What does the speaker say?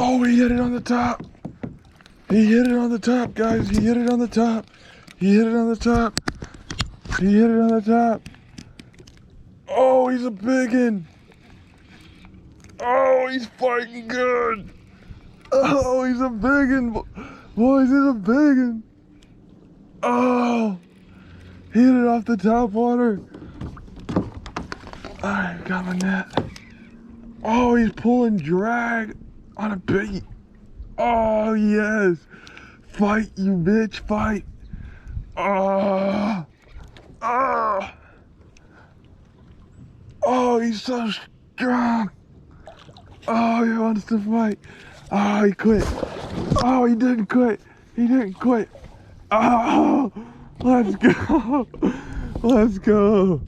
Oh, he hit it on the top. He hit it on the top, guys. He hit it on the top. He hit it on the top. He hit it on the top. Oh, he's a big one. Oh, he's fighting good. Oh, he's a big one. Boys, he's a big one. Oh, he hit it off the top water. I got my net. Oh, he's pulling drag on a bait. Oh, yes. Fight, you bitch, fight. Oh. Oh. Oh, he's so strong. Oh, he wants to fight. Oh, he quit. Oh, he didn't quit. He didn't quit. Oh, let's go. Let's go.